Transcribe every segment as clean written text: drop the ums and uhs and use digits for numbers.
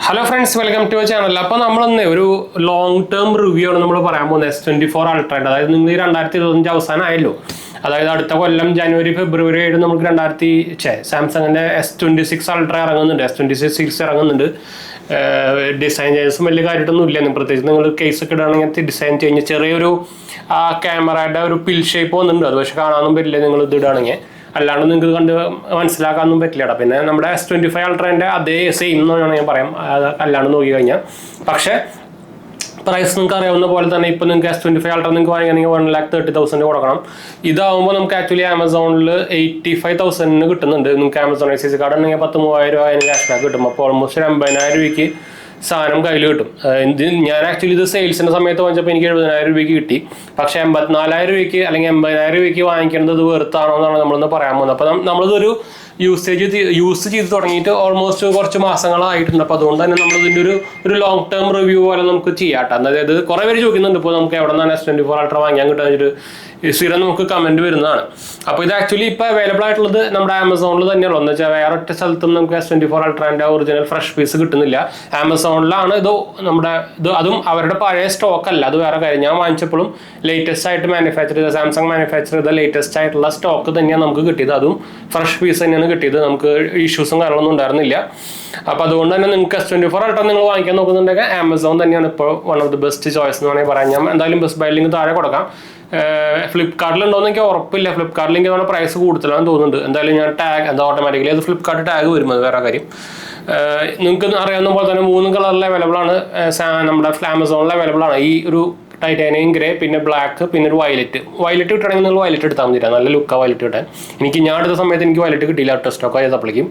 Hello friends, welcome to channel. അപ്പോൾ നമ്മളൊന്ന് ഒരു ലോങ് ടേം റിവ്യൂ ആണ് നമ്മൾ പറയാൻ പോകുന്നത് S24 Ultra. അതായത് നിങ്ങൾ 2025 അവസാനം ആയല്ലോ. അതായത് അടുത്ത കൊല്ലം ജനുവരി ഫെബ്രുവരി ആയിട്ട് നമുക്ക് സാംസങ്ങിന്റെ S26 Ultra ഇറങ്ങുന്നുണ്ട്, S26 ഇറങ്ങുന്നുണ്ട്. ഡിസൈൻ ചേഞ്ചസും വലിയ കാര്യമായിട്ടൊന്നും ഇല്ല. പ്രത്യേകിച്ച് നിങ്ങൾ കേസ് ഒക്കെ ഇടുകയാണെങ്കിൽ ഡിസൈൻ ചേഞ്ച് ചെറിയൊരു ക്യാമറയുടെ ഒരു പിൽ ഷേപ്പ് വന്നിട്ടുണ്ട്. അത് പക്ഷെ കാണാനൊന്നും പറ്റില്ല നിങ്ങൾ ഇത് ഇടുകയാണെങ്കിൽ. അല്ലാണ്ട് നിങ്ങൾക്ക് കണ്ട് മനസ്സിലാക്കാനൊന്നും പറ്റില്ല. പിന്നെ നമ്മുടെ S25 Ultraന്റെ അതേ സെയിം എന്നാണ് ഞാൻ പറയാം, അല്ലാണ്ട് നോക്കി കഴിഞ്ഞാൽ. പക്ഷേ പ്രൈസ് നിങ്ങൾക്ക് അറിയാവുന്ന പോലെ തന്നെ ഇപ്പോൾ നിങ്ങൾക്ക് S25 Ultra നിങ്ങൾക്ക് വാങ്ങിക്കണമെങ്കിൽ 1,30,000 കൊടുക്കണം. ഇതാവുമ്പോൾ നമുക്ക് ആക്ച്വലി ആമസോണിൽ 85,000 കിട്ടുന്നുണ്ട്. നിങ്ങൾക്ക് ആമസോൺ ICC കാർഡ് ഉണ്ടെങ്കിൽ 10,000 രൂപ അതിന് ക്യാഷ് ബാക്ക് കിട്ടും. അപ്പോൾ ഓൾമോസ്റ്റ് 80,000 രൂപയ്ക്ക് സാധനം കയ്യിൽ കിട്ടും. ഞാൻ ആക്ച്വലി ഇത് സെയിൽസിൻ്റെ സമയത്ത് വാങ്ങിച്ചപ്പോൾ എനിക്ക് 70,000 രൂപയ്ക്ക് കിട്ടി. പക്ഷേ 84,000 രൂപയ്ക്ക് അല്ലെങ്കിൽ 80,000 രൂപയ്ക്ക് വാങ്ങിക്കേണ്ടത് ഇത് വെറുത്താണോ എന്നാണ് നമ്മളിന്ന് പറയാൻ പോകുന്നത്. അപ്പോൾ നമ്മളിതൊരു യൂസ് ചെയ്ത് തുടങ്ങിയിട്ട് ഓൾമോസ്റ്റ് കുറച്ച് മാസങ്ങളായിട്ടുണ്ട്. അപ്പോൾ അതുകൊണ്ട് തന്നെ നമ്മളിതിൻ്റെ ഒരു ലോങ് ടേം റിവ്യൂ പോലെ നമുക്ക് ചെയ്യാട്ടോ. അതായത് കുറേ പേര് ചോദിക്കുന്നുണ്ട് ഇപ്പോൾ നമുക്ക് എവിടെ നിന്നാണ് S24 Ultra വാങ്ങിക്കാൻ കിട്ടുന്നൊരു സ്ഥിരം നമുക്ക് കമൻറ്റ് വരുന്നതാണ്. അപ്പോൾ ഇത് ആക്ച്വലി ഇപ്പോൾ അവൈലബിൾ ആയിട്ടുള്ളത് നമ്മുടെ ആമസോണിൽ തന്നെയുള്ളൂ. എന്ന് വെച്ചാൽ വേറെ ഒറ്റ സ്ഥലത്തും നമുക്ക് S24 Ultraൻ്റെ ഒറിജിനൽ ഫ്രഷ് പീസ് കിട്ടുന്നില്ല. ആമസോണിലാണ് അതും അവരുടെ പഴയ സ്റ്റോക്ക് അല്ല, അത് വേറെ കാര്യം. ഞാൻ വാങ്ങിച്ചപ്പോഴും ലേറ്റസ്റ്റ് ആയിട്ട് സാംസങ് മാനുഫാക്ചർ ചെയ്ത ലേറ്റസ്റ്റ് ആയിട്ടുള്ള സ്റ്റോക്ക് തന്നെയാണ് നമുക്ക് കിട്ടിയത്. അതും ഫ്രഷ് പീസ് തന്നെയാണ് കിട്ടിയത്. നമുക്ക് ഇഷ്യൂസും കാര്യങ്ങളൊന്നും ഉണ്ടായിരുന്നില്ല. അപ്പോൾ അതുകൊണ്ട് തന്നെ നിങ്ങൾക്ക് S24 Ultra നിങ്ങൾ വാങ്ങിക്കാൻ നോക്കുന്നുണ്ടെങ്കിൽ ആമസോൺ തന്നെയാണ് ഇപ്പോൾ one of the best choice എന്ന് വേണമെങ്കിൽ പറയാം. ഞാൻ എന്തായാലും ബെസ്റ്റ് ബൈ ലിങ്ക് താഴെ കൊടുക്കാം. ഫ്ലിപ്കാർട്ടിലുണ്ടോയെന്ന് എനിക്ക് ഉറപ്പില്ല. ഫ്ലിപ്കാർട്ടിൽ എനിക്ക് നമ്മുടെ പ്രൈസ് കൂടുതലാണെന്ന് തോന്നുന്നുണ്ട്. എന്തായാലും ഞാൻ ഓട്ടോമാറ്റിക്കലി അത് ഫ്ലിപ്കാർട്ട് ടാഗ് വരും, അത് വേറെ കാര്യം. നിങ്ങൾക്ക് അറിയാവുന്ന പോലെ തന്നെ 3 കളറിൽ അവൈലബിൾ ആണ്. നമ്മുടെ ആമസോണിൽ അവൈലബിൾ ആണ്. ഈ ഒരു ടൈറ്റാനിയം ഗ്രേ, പിന്നെ ബ്ലാക്ക്, പിന്നെ ഒരു വയലറ്റ് കിട്ടണമെങ്കിൽ നിങ്ങൾ വയലറ്റ് എടുത്താൽ മതി. നല്ല ലുക്കാണ് വയലറ്റ് കിട്ടാൻ. ഞാൻ എടുത്ത സമയത്ത് എനിക്ക് വയലറ്റ് കിട്ടിയില്ല, ഔട്ട് സ്റ്റോക്ക് ആയതപ്പോഴേക്കും.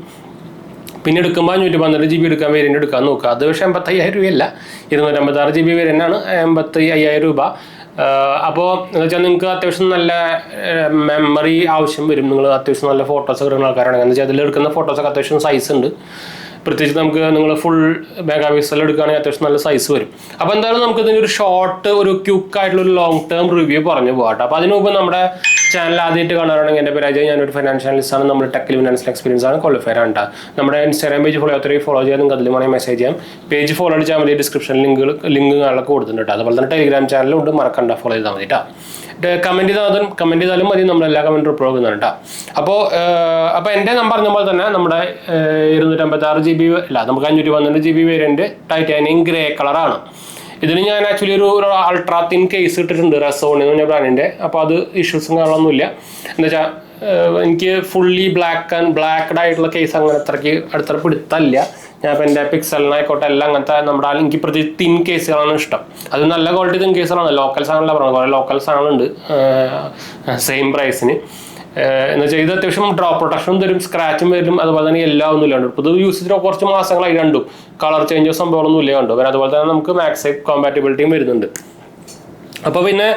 പിന്നെ എടുക്കുമ്പോൾ 512 GB എടുക്കാൻ വേരിയൻ്റ് എടുക്കാൻ നോക്കുക. അത് പക്ഷേ 85,000 രൂപയല്ല, 256 GB വേരിയൻ്റാണ്, 85,000 രൂപ. അപ്പോൾ എന്ന് വെച്ചാൽ നിങ്ങൾക്ക് അത്യാവശ്യം നല്ല മെമ്മറി ആവശ്യം വരും. നിങ്ങൾ അത്യാവശ്യം നല്ല ഫോട്ടോസ് എടുക്കുന്ന ആൾക്കാരാണെങ്കിൽ എന്ന് വെച്ചാൽ അതിലെടുക്കുന്ന ഫോട്ടോസൊക്കെ അത്യാവശ്യം സൈസ് ഉണ്ട്. പ്രത്യേകിച്ച് നിങ്ങൾ ഫുൾ മെഗാ പിക്സൽ എടുക്കുകയാണെങ്കിൽ അത്യാവശ്യം നല്ല സൈസ് വരും. അപ്പോൾ എന്തായാലും നമുക്ക് ഇതിൻ്റെ ഒരു ഷോർട്ട് ഒരു ക്വിക്ക് ആയിട്ടുള്ള ഒരു ലോങ് ടേം റിവ്യൂ പറഞ്ഞു പോകാം. അപ്പോൾ അതിന് മുമ്പ് നമ്മുടെ ചാനൽ ആദ്യമായിട്ട് കാണുകയാണെങ്കിൽ എൻ്റെ പേര് അജയ്, ഞാനൊരു ഫൈനാൻഷ്യൽ അനലിസ്റ്റാണ്. നമ്മുടെ ടെക്കിൽ ഫിനാൻഷ്യൽ എക്സ്പീരിയൻസ് ആണ്, ക്വാളിഫയർ ആണ്. നമ്മുടെ ഇൻസ്റ്റാഗ്രാം പേജ് ഫോളോ ചെയ്യാൻ നിങ്ങൾക്ക് അതിൽ വേണമെങ്കിൽ മെസ്സേജ് ചെയ്യാം. പേജ് ഫോളോ അടിച്ചാൽ മതി, ഡിസ്ക്രിപ്ഷനിൽ ലിങ്കുകളൊക്കെ കൊടുത്തിട്ടുണ്ട്. അതുപോലെ തന്നെ ടെലിഗ്രാം ചാനലും ഉണ്ട്, മറക്കണ്ട ഫോളോ ചെയ്താൽ മതി കേട്ടോ. കമൻറ്റ് ചെയ്താലും മതി, നമ്മളെല്ലാ കമൻറ്റും റിപ്ലൈ ചെയ്യുന്നുണ്ട് കേട്ടോ. അപ്പോൾ എൻ്റെ നമ്പർ പറഞ്ഞ പോലെ തന്നെ നമ്മുടെ 256 GB അല്ല, നമുക്ക് 512 GB വേരിയൻ്റ് ടൈറ്റാനിയം ഗ്രേ കളറാണ്. ഇതിന് ഞാൻ ആക്ച്വലി ഒരു അൾട്രാ തിൻ കേസ് ഇട്ടിട്ടുണ്ട്, റെസോണി എന്ന് പറഞ്ഞ ബ്രാൻഡിൻ്റെ. അപ്പോൾ അത് ഇഷ്യൂസും കാണാനൊന്നുമില്ല. എന്താ വെച്ചാൽ എനിക്ക് ഫുള്ളി ബ്ലാക്ക്ഡ് ആയിട്ടുള്ള കേസ് അങ്ങനെ അത്ര പിടുത്തല്ല. ഞാൻ ഇപ്പോൾ എൻ്റെ പിക്സലിനായിക്കോട്ടെ എല്ലാം അങ്ങനത്തെ എനിക്ക് പ്രത്യേകിച്ച് തിൻ കേസുകളാണ് ഇഷ്ടം. അത് നല്ല ക്വാളിറ്റി തിൻ കേസുകളാണ്, ലോക്കൽ സാധനമല്ല പറയുന്നത്. കുറേ ലോക്കൽ സാധനങ്ങളുണ്ട് സെയിം പ്രൈസിന്. എന്ന് വെച്ചാൽ ഇത് അത്യാവശ്യം ഡ്രോപ്പ് പ്രൊട്ടക്ഷനും തരും, സ്ക്രാച്ചും വരും, അതുപോലെ തന്നെ എല്ലാം ഒന്നും ഇല്ലാണ്ട്. ഇപ്പോൾ ഇത് യൂസ് ചെയ്തിട്ട് കുറച്ച് മാസങ്ങളായി രണ്ടും കളർ ചേഞ്ചോ സംഭവങ്ങളൊന്നും ഇല്ല കണ്ടു. പിന്നെ അതുപോലെ തന്നെ നമുക്ക് മാക്സൈപ്പ് കോമ്പാറ്റബിലിറ്റിയും വരുന്നുണ്ട്. അപ്പോൾ പിന്നെ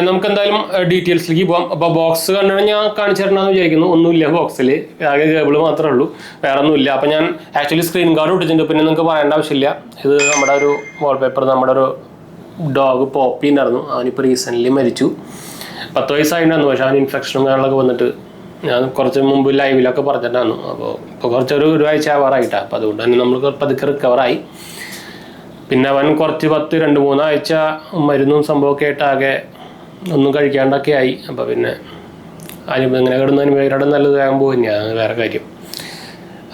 നമുക്ക് എന്തായാലും ഡീറ്റെയിൽസിലേക്ക് പോകാം. അപ്പോൾ ബോക്സ് കണ്ടിട്ട് ഞാൻ കാണിച്ചു തരണമെന്ന് വിചാരിക്കുന്നു. ഒന്നുമില്ല ബോക്സിൽ, ആകെ കേബിൾ മാത്രമേ ഉള്ളൂ, വേറെ ഒന്നുമില്ല. അപ്പോൾ ഞാൻ ആക്ച്വലി സ്ക്രീൻ ഗാർഡ് ഇട്ടിട്ടുണ്ട്. പിന്നെ നിങ്ങൾക്ക് പറയേണ്ട ആവശ്യമില്ല, ഇത് നമ്മുടെ ഒരു വാൾപേപ്പർ, നമ്മുടെ ഒരു ഡോഗ് പോപ്പി ഉണ്ടായിരുന്നു. അവനിപ്പോൾ റീസെൻ്റ്ലി മരിച്ചു. 10 വയസ്സായിട്ടുണ്ടായിരുന്നു. പക്ഷേ അവൻ ഇൻഫെക്ഷനും കാര്യങ്ങളൊക്കെ വന്നിട്ട് ഞാൻ കുറച്ച് മുമ്പ് ലൈവിലൊക്കെ പറഞ്ഞിട്ടുണ്ടായിരുന്നു. അപ്പോൾ ഇപ്പോൾ കുറച്ചൊരു ആഴ്ച ആവാറായിട്ടാണ്. അപ്പോൾ അതുകൊണ്ട് തന്നെ നമ്മൾ പതുക്കെ റിക്കവറായി. പിന്നെ അവൻ കുറച്ച് 2-3 ആഴ്ച മരുന്നും സംഭവമൊക്കെ ആയിട്ട് ആകെ ഒന്നും കഴിക്കാണ്ടൊക്കെ ആയി. അപ്പോൾ പിന്നെ ഇങ്ങനെ കിടന്നതിന് വേറെ നല്ലത് വേഗം പോകും തന്നെയാണ്, വേറെ കാര്യം.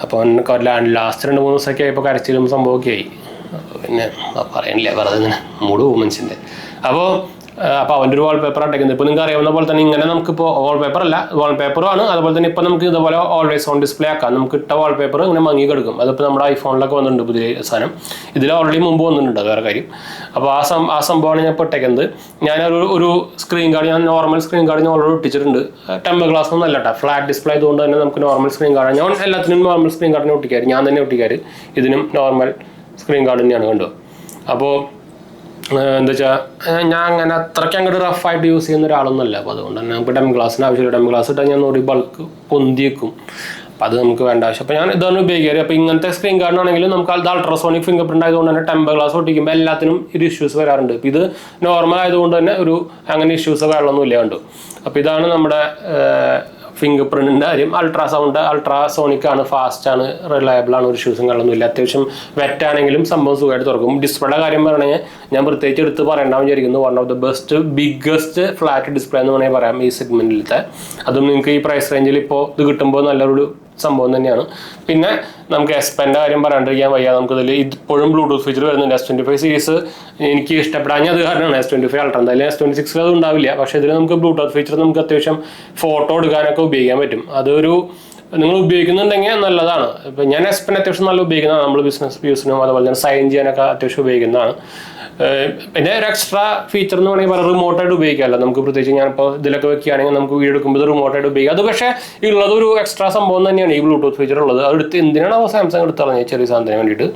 അപ്പോൾ ലാസ്റ്റ് 2-3 ദിവസമൊക്കെ ആയപ്പോൾ കരച്ചിലും സംഭവമൊക്കെ ആയി. അപ്പോൾ പിന്നെ പറയണില്ല, വെറുതെ ഇങ്ങനെ മൂഡ് പോകും മനുഷ്യൻ്റെ. അപ്പോൾ അവൻ്റെ ഒരു വാൾപേപ്പർ അടയ്ക്കുന്നത്. ഇപ്പോൾ നിങ്ങൾക്ക് അറിയാവുന്ന പോലെ തന്നെ ഇങ്ങനെ നമുക്കിപ്പോൾ വാൾപേപ്പറും ആണ്. അതുപോലെ തന്നെ ഇപ്പോൾ നമുക്ക് ഇതുപോലെ ഓൾവേസ് ഓൺ ഡിസ്പ്ലേ ആക്കാം. നമുക്ക് ഇട്ട വാൾപേപ്പർ ഇങ്ങനെ മങ്ങി കിടക്കും. അതിപ്പോൾ നമ്മുടെ ഐഫോണിലൊക്കെ വന്നിട്ടുണ്ട് പുതിയ സാധനം. ഇതിൽ ഓൾറെഡി മുമ്പ് വന്നിട്ടുണ്ട്, വേറെ കാര്യം. അപ്പോൾ ആ സംഭവമാണ് ഞാൻ ഇപ്പോൾ ഇട്ടേക്കുന്നത്. ഞാനൊരു സ്ക്രീൻ ഗാർഡ്, ഞാൻ നോർമൽ സ്ക്രീൻ ഗാർഡ് ഞാൻ ഓൾറെഡി ഒട്ടിച്ചിട്ടുണ്ട്. ടെമ്പർ ഗ്ലാസ് ഒന്നും അല്ല കേട്ടോ, ഫ്ലാറ്റ് ഡിസ്പ്ലേ ആയതുകൊണ്ട് തന്നെ നമുക്ക് നോർമൽ സ്ക്രീൻ ഗാർഡ്. ഞാൻ എല്ലാത്തിനും നോർമൽ സ്ക്രീൻ ഗാർഡിനെ ഒട്ടിക്കാറ്, ഞാൻ തന്നെ ഒട്ടിക്കാറ്. ഇതിനും നോർമൽ സ്ക്രീൻ ഗാർഡ് തന്നെയാണ് കണ്ടു. അപ്പോൾ എന്താ വെച്ചാൽ ഞാൻ അങ്ങനെ അത്രയ്ക്ക് അങ്ങോട്ട് റഫായിട്ട് യൂസ് ചെയ്യുന്ന ഒരാളൊന്നുമല്ല. അപ്പോൾ അതുകൊണ്ട് തന്നെ നമുക്ക് ടെം ഗ്ലാസിന് ആവശ്യമില്ല. ടെം ഗ്ലാസ് ഇട്ടാൽ ഞാൻ ഒരു ബൾക്ക് പൊന്തി വെക്കും. അപ്പോൾ അത് നമുക്ക് വേണ്ട ആവശ്യം. അപ്പോൾ ഞാൻ ഇതാണ് ഉപയോഗിക്കാറ്. അപ്പോൾ ഇങ്ങനത്തെ സ്ക്രീൻ ഗാർഡിനാണെങ്കിലും നമുക്ക് അത് അൾട്രാസോണിക് ഫിംഗർ പ്രിൻ്റ് ആയതുകൊണ്ട് തന്നെ ടെമ്പർ ഗ്ലാസ് ഒട്ടിക്കുമ്പോൾ എല്ലാത്തിനും ഒരു ഇഷ്യൂസ് വരാറുണ്ട്. ഇപ്പോൾ ഇത് നോർമൽ ആയതുകൊണ്ട് തന്നെ അങ്ങനെ ഇഷ്യൂസോ കാര്യങ്ങളൊന്നും ഇല്ല കണ്ടു. അപ്പോൾ ഇതാണ് നമ്മുടെ ഫിംഗർ പ്രിന്റിൻ്റെ കാര്യം അൾട്രാസോണിക് ആണ്, ഫാസ്റ്റ് ആണ്, റിലയബിൾ ആണ്, ഒരു ഷൂസും കളൊന്നുമില്ല. അത്യാവശ്യം വെറ്റാണെങ്കിലും സംഭവം സുഖമായിട്ട് തുറക്കും. ഡിസ്പ്ലേയുടെ കാര്യം പറഞ്ഞാൽ ഞാൻ പ്രത്യേകിച്ച് എടുത്ത് പറയേണ്ടാവും വിചാരിക്കുന്നു. One of the biggest flat display എന്ന് വേണമെങ്കിൽ പറയാം ഈ സെഗ്മെന്റിലത്തെ. അതും നിങ്ങൾക്ക് ഈ പ്രൈസ് റേഞ്ചിൽ ഇപ്പോൾ ഇത് കിട്ടുമ്പോൾ നല്ലൊരു സംഭവം തന്നെയാണ്. പിന്നെ നമുക്ക് S Penന്റെ കാര്യം പറയാണ്ടിരിക്കാൻ വയ്യ. നമുക്കിതിൽ ഇപ്പോഴും ബ്ലൂടൂത്ത് ഫീച്ചർ വരുന്നുണ്ട്. S25 സീരീസ് എനിക്ക് ഇഷ്ടപ്പെടാൻ അത് കാരണമാണ്. S25 അൾട്ര എന്തായാലും S26 അത് ഉണ്ടാവില്ല. പക്ഷേ ഇതിൽ നമുക്ക് ബ്ലൂടൂത്ത് ഫീച്ചർ നമുക്ക് അത്യാവശ്യം ഫോട്ടോ എടുക്കാനൊക്കെ ഉപയോഗിക്കാൻ പറ്റും. അതൊരു നിങ്ങൾ ഉപയോഗിക്കുന്നുണ്ടെങ്കിൽ നല്ലതാണ്. ഇപ്പം ഞാൻ S Pen അത്യാവശ്യം നല്ല ഉപയോഗിക്കുന്നതാണ്. നമ്മൾ ബിസിനസ് യൂസിനും അതുപോലെ തന്നെ സൈൻ ചെയ്യാനൊക്കെ അത്യാവശ്യം ഉപയോഗിക്കുന്നതാണ്. പിന്നെ ഒരു എക്സ്ട്രാ ഫീച്ചർ എന്ന് വേണമെങ്കിൽ പറയാം, റിമോട്ടായിട്ട് ഉപയോഗിക്കാമല്ലോ നമുക്ക്. പ്രത്യേകിച്ച് ഞാനിപ്പോൾ ഇതിലൊക്കെ വെക്കുകയാണെങ്കിൽ നമുക്ക് വീഡിയോ എടുക്കുമ്പോൾ റിമോട്ടായിട്ട് ഉപയോഗിക്കാം. അത് പക്ഷേ ഉള്ളത് ഒരു എക്സ്ട്രാ സംഭവം തന്നെയാണ് ഈ ബ്ലൂടൂത്ത് ഫീച്ചർ ഉള്ളത്. അതെടുത്ത് എന്തിനാണ് സാംസങ് എടുത്ത് കളഞ്ഞത് ചെറിയ സാധനത്തിന് വേണ്ടിയിട്ട്.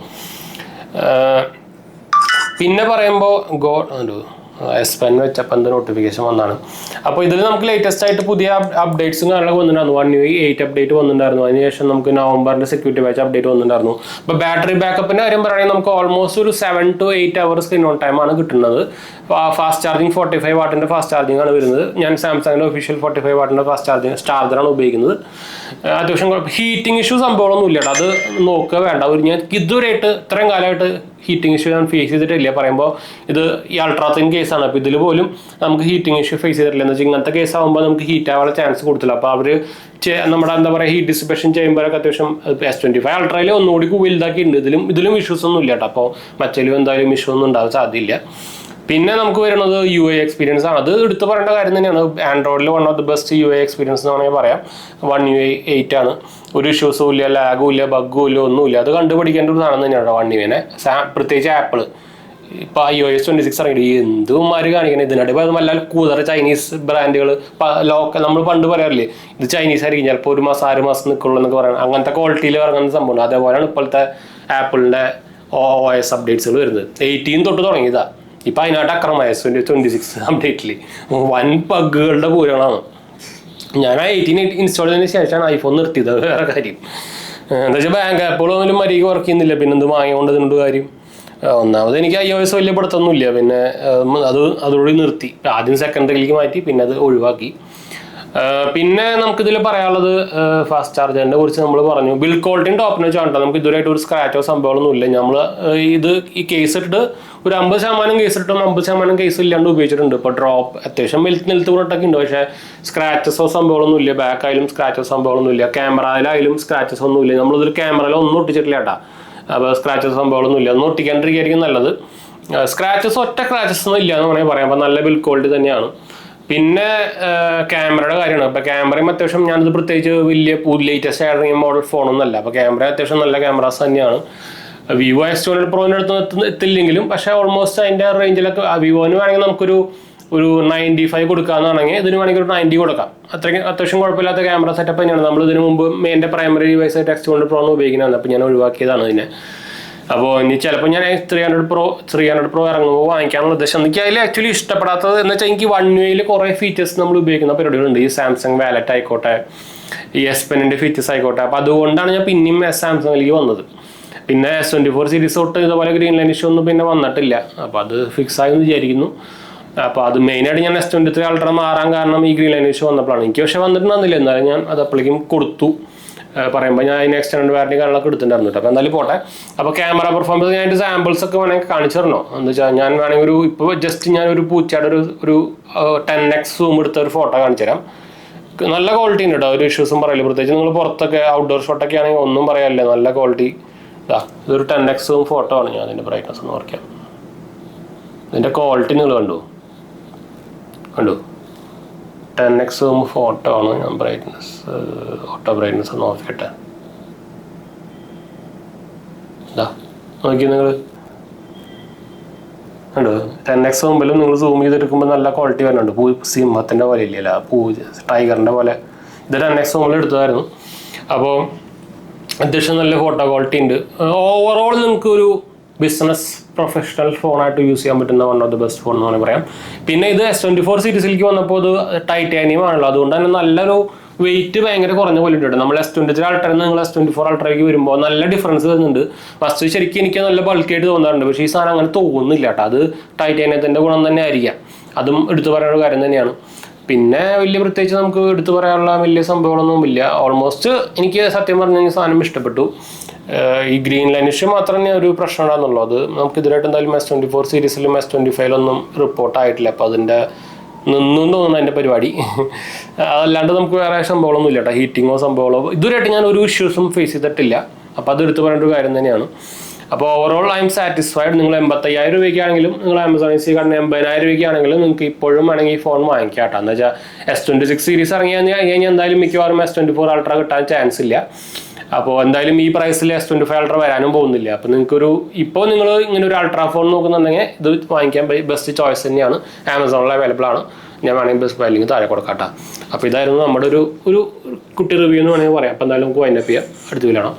പിന്നെ പറയുമ്പോൾ S Pen വെച്ചപ്പോൾ എന്ത് നോട്ടിഫിക്കേഷൻ വന്നാണ്. അപ്പോൾ ഇതിൽ നമുക്ക് ലേറ്റസ്റ്റ് ആയിട്ട് പുതിയ അപ്ഡേറ്റ്സും കാര്യങ്ങളൊക്കെ വന്നിട്ടുണ്ടായിരുന്നു. 1 UI 8 അപ്ഡേറ്റ് വന്നിട്ടുണ്ടായിരുന്നു. അതിനുശേഷം നമുക്ക് നവംബറിന്റെ സെക്യൂരിറ്റി ബാച്ച് അപ്ഡേറ്റ് വന്നിട്ടുണ്ടായിരുന്നു. അപ്പോൾ ബാറ്ററി ബാക്കപ്പിന്റെ കാര്യം പറയുകയാണെങ്കിൽ നമുക്ക് ഓൾമോസ്റ്റ് ഒരു 7 to 8 hours screen on time ആണ് കിട്ടുന്നത്. ഫാസ്റ്റ് ചാർജിങ് 45 വാട്ടിന്റെ ഫാസ്റ്റ് ചാർജിങ് ആണ് വരുന്നത്. ഞാൻ സാംസങ്ങിന്റെ ഒഫീഷ്യൽ 45 വാട്ടിന്റെ ഫാസ്റ്റ് ചാർജറാണ് ഉപയോഗിക്കുന്നത്. അത്യാവശ്യം ഹീറ്റിംഗ് ഇഷ്യൂ സംഭവമൊന്നും ഇല്ല കേട്ടോ. അത് നോക്കുക വേണ്ട. ഞാൻ ഇതുവരെയായിട്ട് ഇത്രയും കാലമായിട്ട് ഹീറ്റിംഗ് ഇഷ്യൂ ഞാൻ ഫേസ് ചെയ്തിട്ടില്ല. പറയുമ്പോൾ ഇത് ഈ അൾട്രാത്തിൻ കേസാണ്. അപ്പോൾ ഇതിൽ പോലും നമുക്ക് ഹീറ്റിംഗ് ഇഷ്യൂ ഫേസ് ചെയ്തിട്ടില്ല. എന്ന് വെച്ചാൽ ഇങ്ങനത്തെ കേസ് ആകുമ്പോൾ നമുക്ക് ഹീറ്റ് ആവാനുള്ള ചാൻസ് കൊടുത്തില്ല. അപ്പോൾ അവർ നമ്മുടെ എന്താ പറയുക ഹീറ്റ് ഡിസിപ്പേഷൻ ചെയ്യുമ്പോഴൊക്കെ അത്യാവശ്യം S25 അൾട്രയിൽ ഒന്നുകൂടി വലുതാക്കിയിട്ടുണ്ട്. ഇതിലും ഇഷ്യൂസ് ഒന്നും ഇല്ല കേട്ടോ. അപ്പോൾ മറ്റേലും എന്തായാലും ഇഷ്യൂ ഒന്നും ഉണ്ടാകാൻ സാധ്യതയില്ല. പിന്നെ നമുക്ക് വരുന്നത് UI എക്സ്പീരിയൻസ് ആണ്. അത് എടുത്ത് പറയേണ്ട കാര്യം തന്നെയാണ്. ആൻഡ്രോയിഡിൽ one of the best UI experience എന്ന് വേണമെങ്കിൽ പറയാം. 1 UI 8 ആണ്. ഒരു ഇഷ്യൂസും ഇല്ല, ലാഗും ഇല്ല, ബഗ്ഗും ഇല്ല, ഒന്നുമില്ല. അത് കണ്ടുപിടിക്കേണ്ട ഒരു സാധനം തന്നെയാണ് 1 UIനെ. പ്രത്യേകിച്ച് ആപ്പിൾ ഇപ്പോൾ iOS 26 ഇറങ്ങി എന്തുമാര് കാണിക്കണം. ഇതിനിടെ അത് വല്ല കൂതറ ചൈനീസ് ബ്രാൻഡുകൾ ലോക്കൽ നമ്മൾ പണ്ട് പറയാറില്ലേ ഇത് ചൈനീസ് ആയിരിക്കും, ചിലപ്പോൾ 1 മാസം 6 മാസം നിൽക്കുള്ളൂ എന്നൊക്കെ പറയണം. അങ്ങനത്തെ ക്വാളിറ്റിയിൽ ഇറങ്ങുന്ന സംഭവമാണ്. അതേപോലെയാണ് ഇപ്പോഴത്തെ ആപ്പിളിൻ്റെ OS അപ്ഡേറ്റ്സുകൾ വരുന്നത്. 18 തൊട്ട് തുടങ്ങിയതാണ്. ഇപ്പം അതിനായിട്ട് അക്രമമായ 26 അപ്ഡേറ്റിൽ വൻ ബഗ്ഗുകളുടെ പൂരങ്ങളാണ്. ഞാൻ 18 ഇൻസ്റ്റാൾ ചെയ്തതിന് ശേഷമാണ് ഐഫോൺ നിർത്തിയത്. വേറെ കാര്യം എന്താ വെച്ചാൽ ബാങ്ക് ആപ്പുകളൊന്നും മര്യാദയ്ക്ക് വർക്ക് ചെയ്യുന്നില്ല. പിന്നെ എന്ത് വാങ്ങിക്കൊണ്ട് ഇതിനുണ്ട് കാര്യം. ഒന്നാമത് എനിക്ക് iOS വലിയ പഠിത്തമൊന്നുമില്ല. പിന്നെ അതോടെ നിർത്തി. ആദ്യം സെക്കൻഡറിയിലേക്ക് മാറ്റി, പിന്നെ അത് ഒഴിവാക്കി. പിന്നെ നമുക്കിതിൽ പറയാനുള്ളത് ഫാസ്റ്റ് ചാർജറിനെ കുറിച്ച് നമ്മൾ പറഞ്ഞു. ബിൽഡ് ക്വാളിറ്റിയും ടോപ്പിനെ വെച്ചാൽ നമുക്ക് ഇതുവരെയായിട്ട് ഒരു സ്ക്രാച്ചോ സംഭവങ്ങളൊന്നുമില്ല. നമ്മൾ ഈ കേസ് ഇട്ടിട്ട് ഒരു 50% കേസ് ഇട്ടും 50% കേസ് ഇല്ലാണ്ട് ഉപയോഗിച്ചിട്ടുണ്ട്. ഇപ്പോൾ ഡ്രോപ്പ് അത്യാവശ്യം നിലത്ത് കൂടൊക്കെ ഉണ്ട്. പക്ഷേ സ്ക്രാച്ചസോ സംഭവങ്ങളൊന്നും ഇല്ല. ബാക്ക് ആയാലും സ്ക്രാച്ചോ സംഭവങ്ങളൊന്നും ഇല്ല. ക്യാമറയിലായാലും സ്ക്രാച്ചസ് ഒന്നും ഇല്ല. നമ്മളിതിൽ ക്യാമറയിൽ ഒന്നും ഒട്ടിച്ചിട്ടില്ല കേട്ടോ. അപ്പോൾ സ്ക്രാച്ചസ് സംഭവങ്ങളൊന്നും ഇല്ല. ഒന്നും ഒട്ടിക്കാണ്ടിരിക്കുകയായിരിക്കും നല്ലത്. സ്ക്രാച്ചസ് ഒറ്റ സ്ക്രാച്ചസ് ഒന്നും ഇല്ല എന്ന് വേണമെങ്കിൽ പറയാം. അപ്പോൾ നല്ല ബിൽഡ് ക്വാളിറ്റി തന്നെയാണ്. പിന്നെ ക്യാമറയുടെ കാര്യമാണ്. ഇപ്പോൾ ക്യാമറയും അത്യാവശ്യം ഞാനിത് പ്രത്യേകിച്ച് വലിയ ലേറ്റസ്റ്റ് ഇറങ്ങിയ മോഡൽ ഫോണൊന്നുമല്ല. അപ്പോൾ ക്യാമറ അത്യാവശ്യം നല്ല ക്യാമറാസ് തന്നെയാണ്. Vivo X200 Proന്റെ അടുത്ത് എത്തില്ലെങ്കിലും പക്ഷേ ഓൾമോസ്റ്റ് അതിൻ്റെ റേഞ്ചിലൊക്കെ വിവോന് വേണമെങ്കിൽ നമുക്കൊരു 95 കൊടുക്കാമെന്നാണെങ്കിൽ ഇതിന് വേണമെങ്കിൽ ഒരു 90 കൊടുക്കാം. അത്യാവശ്യം കുഴപ്പമില്ലാത്ത ക്യാമറ സെറ്റപ്പ് തന്നെയാണ്. നമ്മൾ ഇതിന് മുമ്പ് എൻ്റെ പ്രൈമറി ഡിവൈസ് ആയിട്ട് X200 Pro ഉപയോഗിക്കുന്നതാണ്. അപ്പോൾ ഞാൻ ഒഴിവാക്കിയതാണ് ഇതിനെ. അപ്പോൾ ഇനി ചിലപ്പോൾ ഞാൻ 300 Pro ഇറങ്ങുമ്പോൾ വാങ്ങിക്കാനുള്ള ഉദ്ദേശം. എനിക്ക് അതിൽ ആക്ച്വലി ഇഷ്ടപ്പെടാത്തത് എന്ന് വെച്ചാൽ എനിക്ക് 1 UIയിൽ കുറേ ഫീച്ചേഴ്സ് നമ്മൾ ഉപയോഗിക്കുന്ന പരിപാടികളുണ്ട്. ഈ സാംസങ് വാലറ്റ് ആയിക്കോട്ടെ, ഈ S Penന്റെ ഫീച്ചേഴ്സ് ആയിക്കോട്ടെ. അപ്പോൾ അതുകൊണ്ടാണ് ഞാൻ പിന്നെയും സാംസങ്ങിലേക്ക് വന്നത്. പിന്നെ S24 സീരീസ് തൊട്ട് ഇതുപോലെ ഗ്രീൻ ലൈൻ ഇഷ്യൂ ഒന്നും പിന്നെ വന്നിട്ടില്ല. അപ്പോൾ അത് ഫിക്സ് ആയി എന്ന് വിചാരിക്കുന്നു. അപ്പോൾ അത് മെയിനായിട്ട് ഞാൻ S23 അൾട്ര മാറാൻ കാരണം ഈ ഗ്രീൻ ലൈൻ ഇഷ്യൂ വന്നപ്പോഴാണ്. എനിക്ക് പക്ഷേ വന്നിട്ടുണ്ടെന്നില്ല. എന്നാലും ഞാൻ അത് അപ്പോഴേക്കും കൊടുത്തു. പറയുമ്പോൾ ഞാൻ അതിന് എക്സ്റ്റൻഡ് വാറണ്ടി കാര്യങ്ങളൊക്കെ എടുത്തിട്ടുണ്ടായിരുന്നു കേട്ടോ. അപ്പോൾ എന്തായാലും പോട്ടെ. അപ്പോൾ ക്യാമറ പെർഫോമൻസ് ഞാൻ സാമ്പിൾസ് ഒക്കെ വേണമെങ്കിൽ കാണിച്ചു തരണോ എന്ന് വെച്ചാൽ ഞാൻ വേണമെങ്കിൽ ഇപ്പോൾ ജസ്റ്റ് ഞാൻ ഒരു പൂച്ചയുടെ ഒരു 10x സൂം എടുത്ത ഒരു ഫോട്ടോ കാണിച്ചു തരാം. നല്ല ക്വാളിറ്റി ഉണ്ട് കേട്ടോ. ഒരു ഇഷ്യൂസും പറയില്ല. പ്രത്യേകിച്ച് നിങ്ങൾ പുറത്തൊക്കെ ഔട്ട്ഡോർ ഷോട്ടൊക്കെ ആണെങ്കിൽ ഒന്നും പറയാനില്ല. നല്ല ക്വാളിറ്റി. ഇതൊരു 10x സൂം ഫോട്ടോ ആണ്. ഞാൻ അതിൻ്റെ ബ്രൈറ്റ്നസ് ഒന്ന് ഓർക്കാം. ഇതിൻ്റെ ക്വാളിറ്റി നിങ്ങൾ കണ്ടു 10x സൂം ഫോട്ടോ ആണ്. ഞാൻ ബ്രൈറ്റ്നസ് ഓട്ടോ ബ്രൈറ്റ്നസ് ഒന്ന് ഓഫ് ചെയ്യട്ടെ. നോക്കി നിങ്ങൾ കണ്ടോ 10x സൂമിലും നിങ്ങൾ സൂം ചെയ്തെടുക്കുമ്പോൾ നല്ല ക്വാളിറ്റി വരുന്നുണ്ട്. സിംഹത്തിൻ്റെ പോലെ ഇല്ല, ടൈഗറിൻ്റെ പോലെ. ഇത് 10x സൂമിൽ എടുത്തതായിരുന്നു. അപ്പോൾ അത്യാവശ്യം നല്ല ഫോട്ടോ ക്വാളിറ്റി ഉണ്ട്. ഓവറോൾ നിങ്ങൾക്ക് ഒരു ബിസിനസ് പ്രൊഫഷണൽ ഫോണായിട്ട് യൂസ് ചെയ്യാൻ പറ്റുന്ന one of the best phone എന്ന് വേണമെങ്കിൽ പറയാം. പിന്നെ ഇത് S24 സീരീസിലേക്ക് വന്നപ്പോൾ ഇത് ടൈറ്റാനിയം ആണല്ലോ. അതുകൊണ്ട് തന്നെ നല്ലൊരു വെയിറ്റ് ഭയങ്കര കുറഞ്ഞ പോലെ ഉണ്ട്. നമ്മൾ S23 അൾട്രയിൽ നിങ്ങൾ S24 അൾട്രയ്ക്ക് വരുമ്പോൾ നല്ല ഡിഫറൻസ് വരുന്നുണ്ട്. ഫസ്റ്റ് ശരിക്കും എനിക്ക് നല്ല ബൾക്കായിട്ട് തോന്നാറുണ്ട്. പക്ഷേ ഈ സാധനം അങ്ങനെ തോന്നുന്നില്ല കേട്ടോ. അത് ടൈറ്റാനിയത്തിൻ്റെ ഗുണം തന്നെ ആയിരിക്കാം. അതും എടുത്തു പറയുന്ന കാര്യം തന്നെയാണ്. പിന്നെ വലിയ പ്രത്യേകിച്ച് നമുക്ക് എടുത്തു പറയാനുള്ള വലിയ സംഭവങ്ങളൊന്നുമില്ല. ഓൾമോസ്റ്റ് എനിക്ക് സത്യം പറഞ്ഞു കഴിഞ്ഞാൽ സാധനം ഇഷ്ടപ്പെട്ടു. ഈ ഗ്രീൻ ലൈനിഷ് മാത്രമേ ഒരു പ്രശ്നം ഉണ്ടാകുന്നുള്ളൂ. അത് നമുക്ക് ഇതിലായിട്ട് എന്തായാലും S24 സീരീസിലും S25 റിപ്പോർട്ട് ആയിട്ടില്ല. അപ്പോൾ അതിൻ്റെ നിന്നും തോന്നുന്നു അതിൻ്റെ പരിപാടി. അതല്ലാണ്ട് നമുക്ക് വേറെ സംഭവങ്ങളൊന്നും ഇല്ല കേട്ടോ, ഹീറ്റിങ്ങോ സംഭവങ്ങളോ ഇതുവരെയായിട്ട് ഞാൻ ഒരു ഇഷ്യൂസും ഫേസ് ചെയ്തിട്ടില്ല. അപ്പോൾ അത് എടുത്ത് പറയേണ്ട ഒരു കാര്യം തന്നെയാണ്. അപ്പോൾ ഓവറോൾ ഐ എം സാറ്റിസ്ഫൈഡ്. നിങ്ങൾ 85,000 രൂപയ്ക്കാണെങ്കിലും നിങ്ങൾ ആമസോണിൽ സി കാണുന്ന 80,000 രൂപയ്ക്കാണെങ്കിലും നിങ്ങൾക്ക് ഇപ്പോഴും വേണമെങ്കിൽ ഈ ഫോൺ വാങ്ങിക്കാം കേട്ടോ. എന്ന് വെച്ചാൽ S26 സീരീസ് ഇറങ്ങി കഴിഞ്ഞാൽ എന്തായാലും മിക്കവാറും S24 അൾട്ര കിട്ടാൻ ചാൻസ് ഇല്ല. അപ്പോൾ എന്തായാലും ഈ പ്രൈസിൽ S25 അൾട്ര വരാനും പോകുന്നില്ല. അപ്പോൾ നിങ്ങൾക്കൊരു ഇപ്പോൾ നിങ്ങൾ ഇങ്ങനെ ഒരു അൾട്രാ ഫോൺ നോക്കുന്നുണ്ടെങ്കിൽ ഇത് വാങ്ങിക്കാൻ ബെസ്റ്റ് ചോയ്സ് തന്നെയാണ്. ആമസോണിൽ അവൈലബിൾ ആണ്. ഞാൻ വേണമെങ്കിൽ ബെസ്റ്റ് ബൈ ലിങ്ക് താഴെ കൊടുക്കാം കേട്ടോ. അപ്പോൾ ഇതായിരുന്നു നമ്മുടെ ഒരു കുട്ടി റിവ്യൂ എന്ന് വേണമെങ്കിൽ പറയാം. അപ്പോൾ എന്തായാലും നമുക്ക് വൈൻഡപ്പ് ചെയ്യാം. അടുത്ത വീഡിയോ കാണാം.